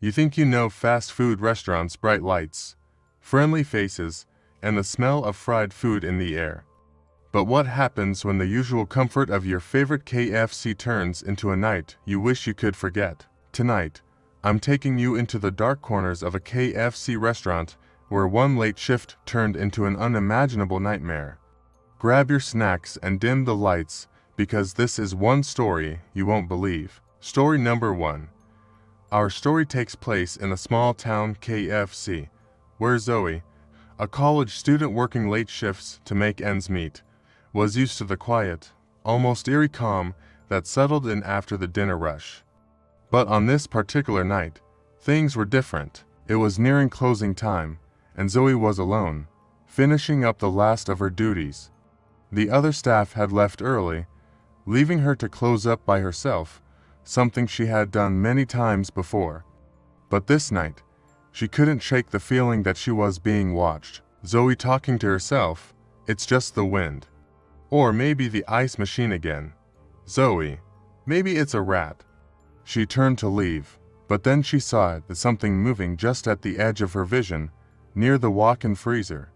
You think you know fast food restaurants' bright lights, friendly faces, and the smell of fried food in the air. But what happens when the usual comfort of your favorite KFC turns into a night you wish you could forget? Tonight, I'm taking you into the dark corners of a KFC restaurant where one late shift turned into an unimaginable nightmare. Grab your snacks and dim the lights, because this is one story you won't believe. Story number 1. Our story takes place in a small town KFC, where Zoe, a college student working late shifts to make ends meet, was used to the quiet, almost eerie calm that settled in after the dinner rush. But on this particular night, things were different. It was nearing closing time, and Zoe was alone, finishing up the last of her duties. The other staff had left early, leaving her to close up by herself, something she had done many times before. But this night, she couldn't shake the feeling that she was being watched. Zoe talking to herself, "It's just the wind. Or maybe the ice machine again. Zoe, maybe it's a rat." She turned to leave, but then she saw that something moving just at the edge of her vision, near the walk-in freezer.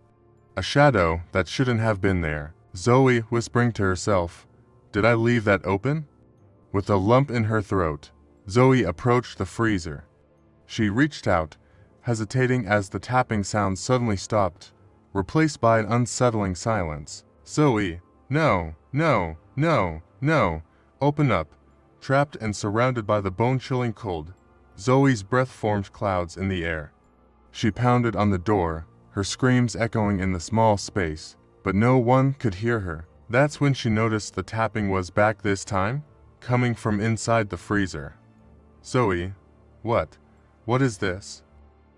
A shadow that shouldn't have been there. Zoe whispering to herself, "Did I leave that open?" With a lump in her throat, Zoe approached the freezer. She reached out, hesitating as the tapping sound suddenly stopped, replaced by an unsettling silence. "Zoe, no, no, no, no, open up." Trapped and surrounded by the bone-chilling cold, Zoe's breath formed clouds in the air. She pounded on the door, her screams echoing in the small space, but no one could hear her. That's when she noticed the tapping was back this time, coming from inside the freezer. "Zoe, what is this?"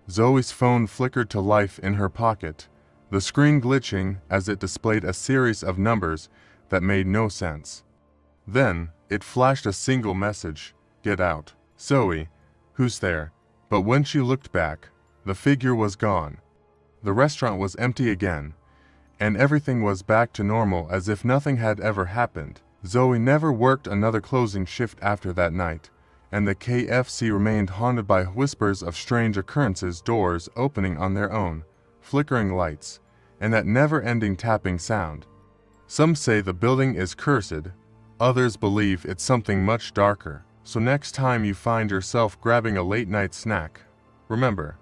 Zoe's phone flickered to life in her pocket, the screen glitching as it displayed a series of numbers that made no sense. Then, it flashed a single message, "Get out." "Zoe, who's there?" But when she looked back, the figure was gone. The restaurant was empty again, and everything was back to normal as if nothing had ever happened. Zoe never worked another closing shift after that night, and the KFC remained haunted by whispers of strange occurrences, doors opening on their own, flickering lights, and that never-ending tapping sound. Some say the building is cursed, others believe it's something much darker. So next time you find yourself grabbing a late-night snack, remember,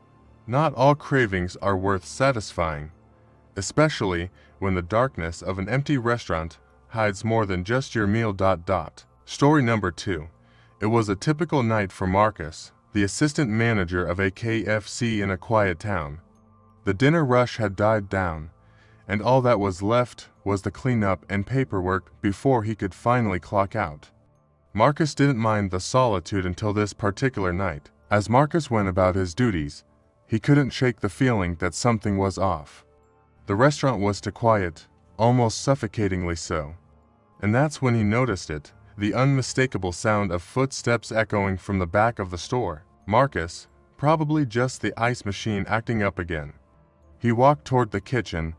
not all cravings are worth satisfying, especially when the darkness of an empty restaurant hides more than just your meal. Story number 2. It was a typical night for Marcus, the assistant manager of a KFC in a quiet town. The dinner rush had died down, and all that was left was the cleanup and paperwork before he could finally clock out. Marcus didn't mind the solitude until this particular night. As Marcus went about his duties, he couldn't shake the feeling that something was off. The restaurant was too quiet, almost suffocatingly so. And that's when he noticed it, the unmistakable sound of footsteps echoing from the back of the store. Marcus, probably just the ice machine acting up again. He walked toward the kitchen,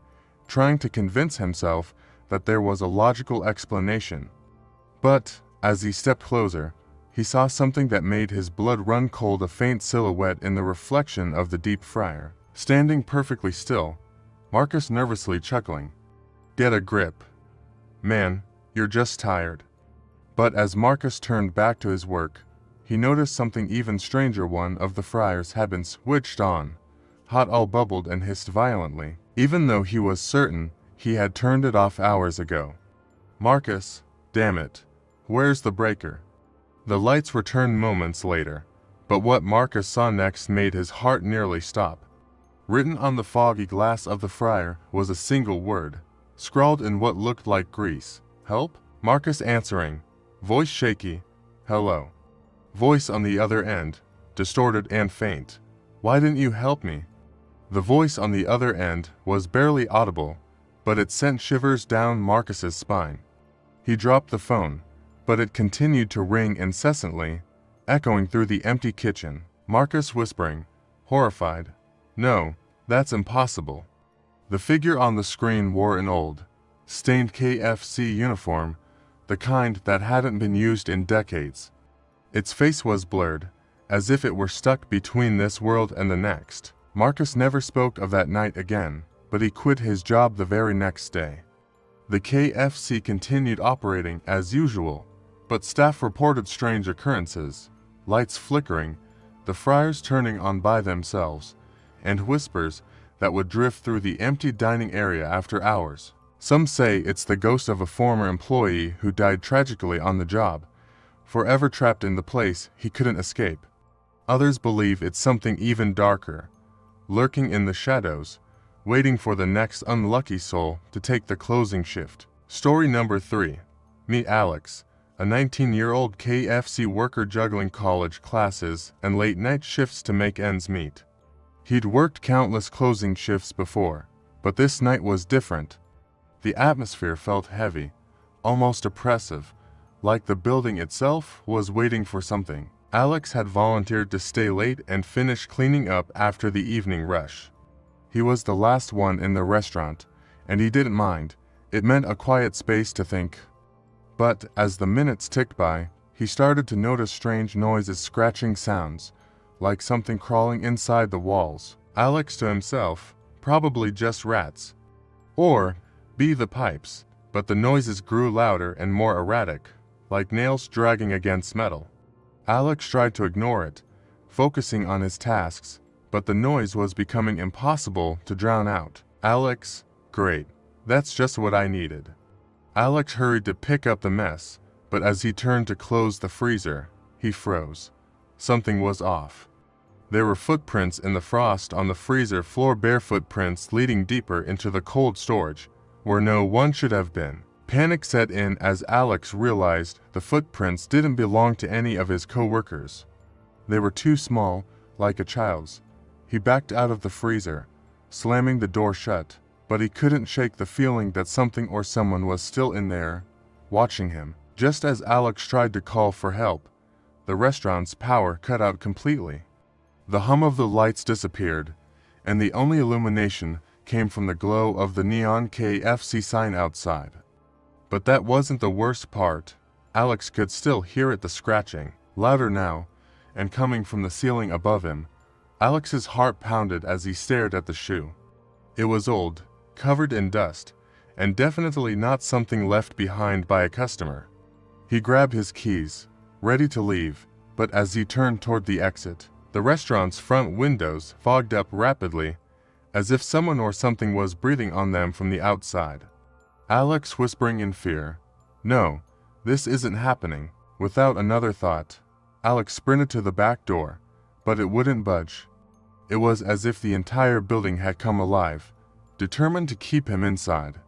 trying to convince himself that there was a logical explanation. But, as he stepped closer, he saw something that made his blood run cold, a faint silhouette in the reflection of the deep fryer. Standing perfectly still, Marcus nervously chuckling. "Get a grip. Man, you're just tired." But as Marcus turned back to his work, he noticed something even stranger. One of the fryers had been switched on. Hot oil bubbled and hissed violently, even though he was certain he had turned it off hours ago. "Marcus, damn it. Where's the breaker?" The lights returned moments later, but what Marcus saw next made his heart nearly stop. Written on the foggy glass of the fryer was a single word, scrawled in what looked like grease. "Help?" Marcus answering, voice shaky, "Hello." Voice on the other end, distorted and faint, "Why didn't you help me?" The voice on the other end was barely audible, but it sent shivers down Marcus's spine. He dropped the phone, but it continued to ring incessantly, echoing through the empty kitchen. Marcus whispering, horrified, "No, that's impossible." The figure on the screen wore an old, stained KFC uniform, the kind that hadn't been used in decades. Its face was blurred, as if it were stuck between this world and the next. Marcus never spoke of that night again, but he quit his job the very next day. The KFC continued operating as usual, but staff reported strange occurrences, lights flickering, the fryers turning on by themselves, and whispers that would drift through the empty dining area after hours. Some say it's the ghost of a former employee who died tragically on the job, forever trapped in the place he couldn't escape. Others believe it's something even darker, lurking in the shadows, waiting for the next unlucky soul to take the closing shift. Story number 3. Meet Alex, a 19-year-old KFC worker juggling college classes and late-night shifts to make ends meet. He'd worked countless closing shifts before, but this night was different. The atmosphere felt heavy, almost oppressive, like the building itself was waiting for something. Alex had volunteered to stay late and finish cleaning up after the evening rush. He was the last one in the restaurant, and he didn't mind. It meant a quiet space to think. But as the minutes ticked by, he started to notice strange noises, scratching sounds, like something crawling inside the walls. Alex to himself, probably just rats. Or be the pipes, but the noises grew louder and more erratic, like nails dragging against metal. Alex tried to ignore it, focusing on his tasks, but the noise was becoming impossible to drown out. Alex, great. That's just what I needed. Alex hurried to pick up the mess, but as he turned to close the freezer, he froze. Something was off. There were footprints in the frost on the freezer floor, bare footprints leading deeper into the cold storage, where no one should have been. Panic set in as Alex realized the footprints didn't belong to any of his co-workers. They were too small, like a child's. He backed out of the freezer, slamming the door shut, but he couldn't shake the feeling that something or someone was still in there, watching him. Just as Alex tried to call for help, the restaurant's power cut out completely. The hum of the lights disappeared, and the only illumination came from the glow of the neon KFC sign outside. But that wasn't the worst part. Alex could still hear the scratching, louder now, and coming from the ceiling above him. Alex's heart pounded as he stared at the shoe. It was old, covered in dust, and definitely not something left behind by a customer. He grabbed his keys, ready to leave, but as he turned toward the exit, the restaurant's front windows fogged up rapidly, as if someone or something was breathing on them from the outside. Alex whispering in fear, "No, this isn't happening." Without another thought, Alex sprinted to the back door, but it wouldn't budge. It was as if the entire building had come alive, determined to keep him inside.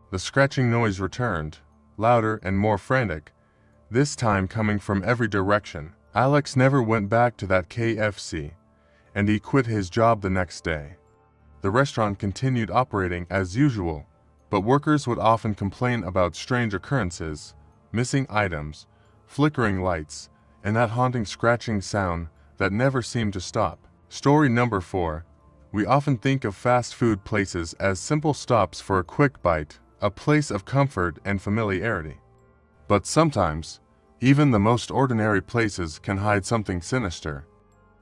The scratching noise returned, louder and more frantic, this time coming from every direction. Alex never went back to that KFC, and he quit his job the next day. The restaurant continued operating as usual, but workers would often complain about strange occurrences, missing items, flickering lights, and that haunting scratching sound that never seemed to stop. Story number 4. We often think of fast food places as simple stops for a quick bite, a place of comfort and familiarity. But sometimes, even the most ordinary places can hide something sinister.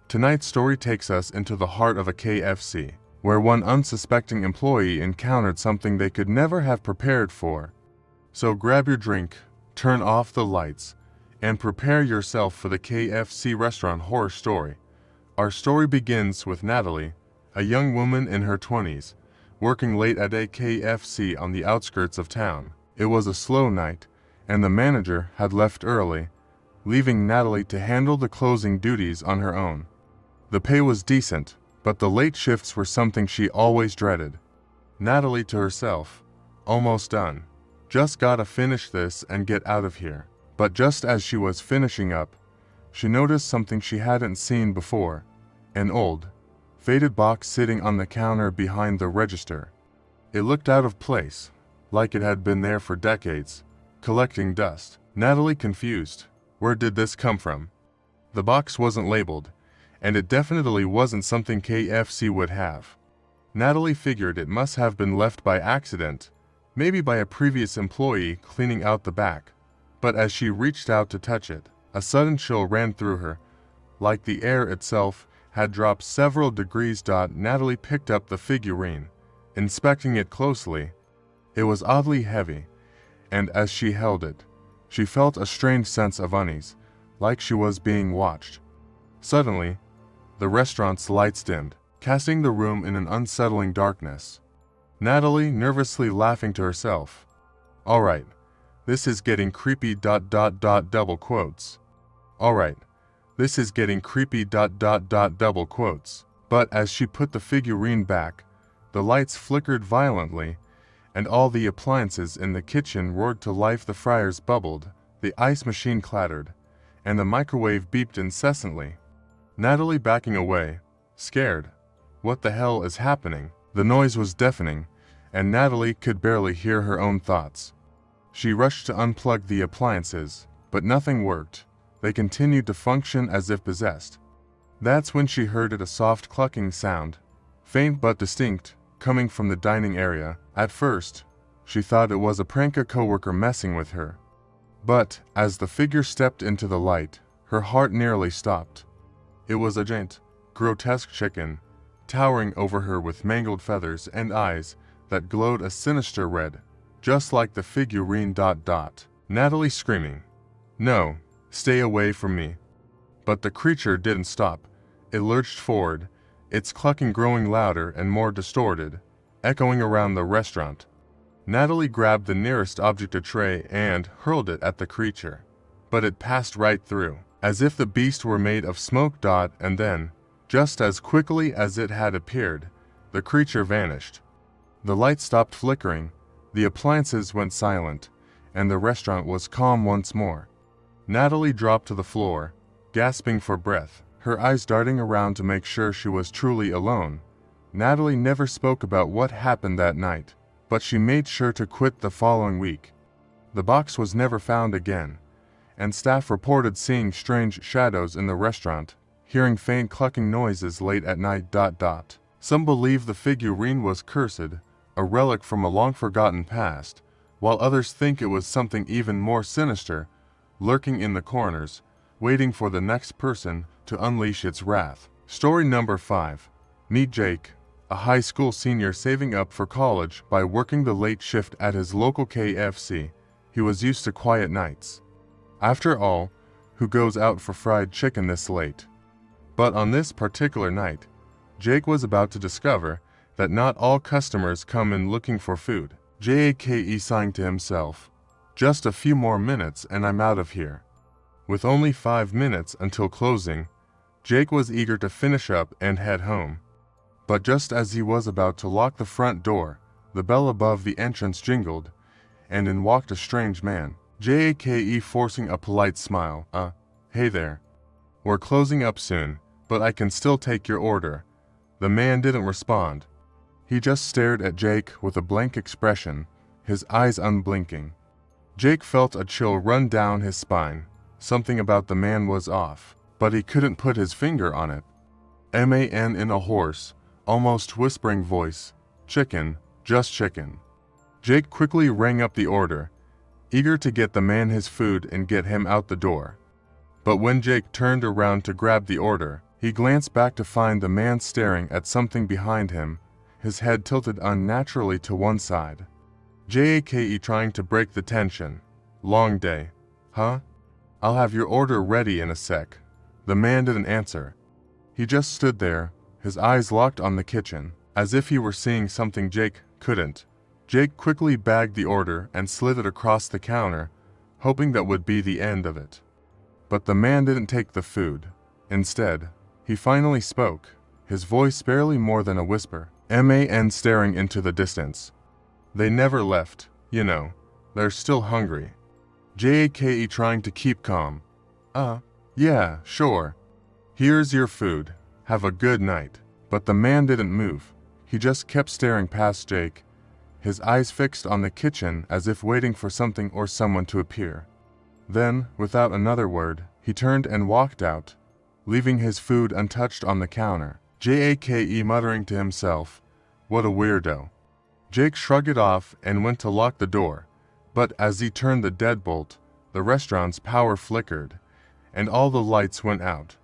Tonight's story takes us into the heart of a KFC, where one unsuspecting employee encountered something they could never have prepared for. So grab your drink, turn off the lights, and prepare yourself for the KFC restaurant horror story. Our story begins with Natalie, a young woman in her 20s, working late at a KFC on the outskirts of town. It was a slow night, and the manager had left early, leaving Natalie to handle the closing duties on her own. The pay was decent, but the late shifts were something she always dreaded. Natalie to herself, "Almost done. Just gotta finish this and get out of here." But just as she was finishing up, she noticed something she hadn't seen before, an old, faded box sitting on the counter behind the register. It looked out of place, like it had been there for decades, collecting dust. Natalie confused. Where did this come from? The box wasn't labeled, and it definitely wasn't something KFC would have. Natalie figured it must have been left by accident, maybe by a previous employee cleaning out the back. But as she reached out to touch it, a sudden chill ran through her, like the air itself had dropped several degrees. Natalie picked up the figurine, inspecting it closely. It was oddly heavy, and as she held it, she felt a strange sense of unease, like she was being watched. Suddenly, the restaurant's lights dimmed, casting the room in an unsettling darkness. Natalie nervously laughing to herself. "All right, this is getting creepy. Double quotes. All right, this is getting creepy. Double quotes." But as she put the figurine back, the lights flickered violently, and all the appliances in the kitchen roared to life. The fryers bubbled, the ice machine clattered, and the microwave beeped incessantly. Natalie backing away, scared. What the hell is happening? The noise was deafening, and Natalie could barely hear her own thoughts. She rushed to unplug the appliances, but nothing worked. They continued to function as if possessed. That's when she heard a soft clucking sound, faint but distinct, coming from the dining area. At first, she thought it was a prank, a coworker messing with her. But as the figure stepped into the light, her heart nearly stopped. It was a giant, grotesque chicken, towering over her with mangled feathers and eyes that glowed a sinister red, just like the figurine. Natalie screaming, "No, stay away from me." But the creature didn't stop. It lurched forward, its clucking growing louder and more distorted, echoing around the restaurant. Natalie grabbed the nearest object, a tray, and hurled it at the creature. But it passed right through, as if the beast were made of smoke. And then, just as quickly as it had appeared, the creature vanished. The lights stopped flickering, the appliances went silent, and the restaurant was calm once more. Natalie dropped to the floor, gasping for breath, her eyes darting around to make sure she was truly alone. Natalie never spoke about what happened that night, but she made sure to quit the following week. The box was never found again, and staff reported seeing strange shadows in the restaurant, hearing faint clucking noises late at night. Some believe the figurine was cursed, a relic from a long-forgotten past, while others think it was something even more sinister, lurking in the corners, waiting for the next person to unleash its wrath. Story number 5. Meet Jake, a high school senior saving up for college by working the late shift at his local KFC. He was used to quiet nights. After all, who goes out for fried chicken this late? But on this particular night, Jake was about to discover that not all customers come in looking for food. Jake sighing to himself, "Just a few more minutes and I'm out of here." With only 5 minutes until closing, Jake was eager to finish up and head home. But just as he was about to lock the front door, the bell above the entrance jingled, and in walked a strange man. Jake forcing a polite smile. Hey there. We're closing up soon, but I can still take your order." The man didn't respond. He just stared at Jake with a blank expression, his eyes unblinking. Jake felt a chill run down his spine. Something about the man was off, but he couldn't put his finger on it. Man in a hoarse, almost whispering voice, "Chicken, just chicken." Jake quickly rang up the order, eager to get the man his food and get him out the door. But when Jake turned around to grab the order, he glanced back to find the man staring at something behind him, his head tilted unnaturally to one side. Jake trying to break the tension. "Long day, huh? I'll have your order ready in a sec." The man didn't answer. He just stood there, his eyes locked on the kitchen, as if he were seeing something Jake couldn't. Jake quickly bagged the order and slid it across the counter, hoping that would be the end of it. But the man didn't take the food. Instead, he finally spoke, his voice barely more than a whisper. Man staring into the distance. "They never left, you know. They're still hungry." Jake trying to keep calm. Yeah, sure. Here's your food. Have a good night." But the man didn't move. He just kept staring past Jake, his eyes fixed on the kitchen as if waiting for something or someone to appear. Then, without another word, he turned and walked out, leaving his food untouched on the counter. Jake muttering to himself, "What a weirdo." Jake shrugged it off and went to lock the door, but as he turned the deadbolt, the restaurant's power flickered, and all the lights went out.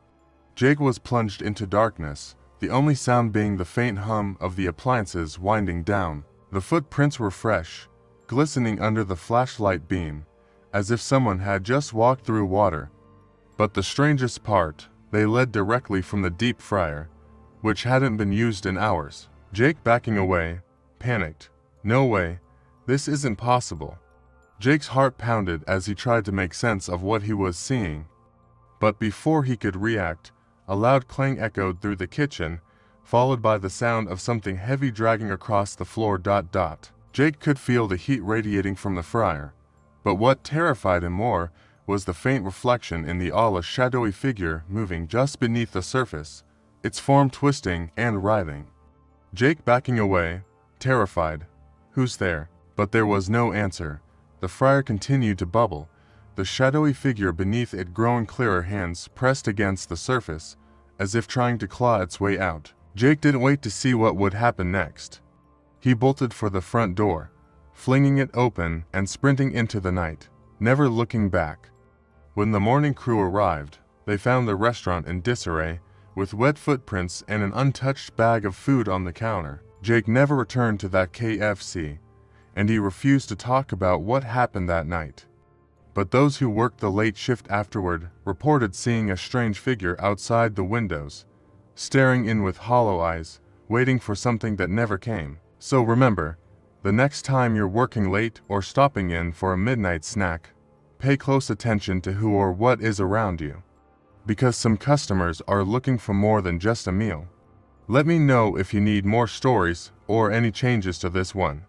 Jake was plunged into darkness, the only sound being the faint hum of the appliances winding down. The footprints were fresh, glistening under the flashlight beam, as if someone had just walked through water. But the strangest part, they led directly from the deep fryer, which hadn't been used in hours. Jake, backing away, panicked. No way, this isn't possible. Jake's heart pounded as he tried to make sense of what he was seeing. But before he could react, a loud clang echoed through the kitchen, followed by the sound of something heavy dragging across the floor. Jake could feel the heat radiating from the fryer, but what terrified him more was the faint reflection in the aisle, a shadowy figure moving just beneath the surface, its form twisting and writhing. Jake, backing away, terrified. Who's there? But there was no answer. The fryer continued to bubble, the shadowy figure beneath it growing clearer, hands pressed against the surface, as if trying to claw its way out. Jake didn't wait to see what would happen next. He bolted for the front door, flinging it open and sprinting into the night, never looking back. When the morning crew arrived, they found the restaurant in disarray, with wet footprints and an untouched bag of food on the counter. Jake never returned to that KFC, and he refused to talk about what happened that night. But those who worked the late shift afterward reported seeing a strange figure outside the windows, staring in with hollow eyes, waiting for something that never came. So remember, the next time you're working late or stopping in for a midnight snack, pay close attention to who or what is around you, because some customers are looking for more than just a meal. Let me know if you need more stories or any changes to this one.